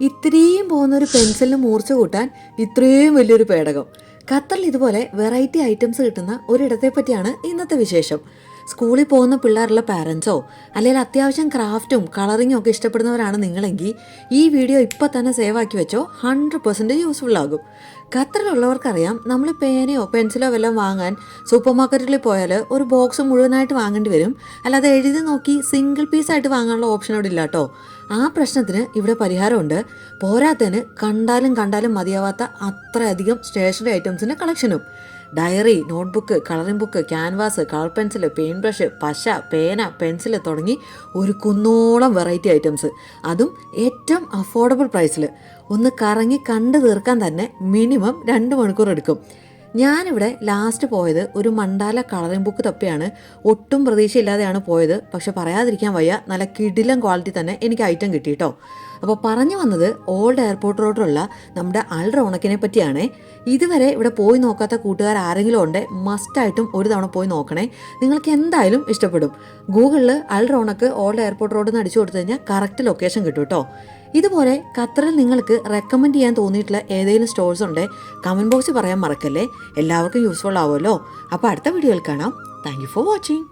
ഇത്രയും പോകുന്നൊരു പെൻസിലിന് മൂർച്ച കൂട്ടാൻ ഇത്രയും വലിയൊരു പേടകം. ഖത്തറിൽ ഇതുപോലെ വെറൈറ്റി ഐറ്റംസ് കിട്ടുന്ന ഒരിടത്തെ പറ്റിയാണ് ഇന്നത്തെ വിശേഷം. സ്കൂളിൽ പോകുന്ന പിള്ളേരുള്ള പാരൻസോ അല്ലെങ്കിൽ അത്യാവശ്യം ക്രാഫ്റ്റും കളറിങ്ങും ഒക്കെ ഇഷ്ടപ്പെടുന്നവരാണ് നിങ്ങളെങ്കിൽ ഈ വീഡിയോ ഇപ്പോൾ തന്നെ സേവ് ആക്കി വെച്ചോ. 100% യൂസ്ഫുൾ ആകും. ഖത്തറിലുള്ളവർക്കറിയാം, നമ്മൾ പേനയോ പെൻസിലോ വല്ലതും വാങ്ങാൻ സൂപ്പർ മാർക്കറ്റിൽ പോയാൽ ഒരു ബോക്സ് മുഴുവനായിട്ട് വാങ്ങേണ്ടി വരും. അല്ലാതെ എഴുതി നോക്കി സിംഗിൾ പീസായിട്ട് വാങ്ങാനുള്ള ഓപ്ഷൻ ഇവിടെ ഇല്ല കേട്ടോ. ആ പ്രശ്നത്തിന് ഇവിടെ പരിഹാരമുണ്ട്. പോരാത്തതിന് കണ്ടാലും മതിയാവാത്ത അത്രയധികം സ്റ്റേഷനറി ഐറ്റംസിൻ്റെ കളക്ഷനും. Diary, notebook, colouring book, canvas, colour pencil, paint brush, പശ, പേന, പെൻസിൽ തുടങ്ങി ഒരു കുന്നോളം വെറൈറ്റി ഐറ്റംസ്. അതും ഏറ്റവും അഫോർഡബിൾ പ്രൈസിൽ. ഒന്ന് കറങ്ങി കണ്ടു തീർക്കാൻ തന്നെ മിനിമം 2 മണിക്കൂർ എടുക്കും. ഞാനിവിടെ ലാസ്റ്റ് പോയത് ഒരു മണ്ടാല കളറിംഗ് ബുക്ക് തപ്പിയാണ്. ഒട്ടും പ്രതീക്ഷയില്ലാതെയാണ് പോയത്. പക്ഷെ പറയാതിരിക്കാൻ വയ്യ, നല്ല കിടിലം ക്വാളിറ്റി തന്നെ എനിക്ക് ഐറ്റം കിട്ടി കേട്ടോ. അപ്പോൾ പറഞ്ഞു വന്നത് ഓൾഡ് എയർപോർട്ട് റോഡിലുള്ള നമ്മുടെ അൽ റൗണക്കിനെ പറ്റിയാണ്. ഇതുവരെ ഇവിടെ പോയി നോക്കാത്ത കൂട്ടുകാർ ആരെങ്കിലും ഉണ്ടെ മസ്റ്റായിട്ടും ഒരു തവണ പോയി നോക്കണേ. നിങ്ങൾക്ക് എന്തായാലും ഇഷ്ടപ്പെടും. ഗൂഗിളിൽ അൽ റൗണക്ക് ഓൾഡ് എയർപോർട്ട് റോഡ് എന്ന് അടിച്ചു കൊടുത്തു കഴിഞ്ഞാൽ കറക്റ്റ് ലൊക്കേഷൻ കിട്ടും കേട്ടോ. ഇതുപോലെ ഖത്തറിൽ നിങ്ങൾക്ക് റെക്കമെൻഡ് ചെയ്യാൻ തോന്നിയിട്ടുള്ള ഏതെങ്കിലും സ്റ്റോഴ്സ് ഉണ്ടെങ്കിൽ കമൻറ്റ് ബോക്സിൽ പറയാൻ മറക്കല്ലേ. എല്ലാവർക്കും യൂസ്ഫുൾ ആവുമല്ലോ. അപ്പോൾ അടുത്ത വീഡിയോയിൽ കാണാം. Thank you for watching.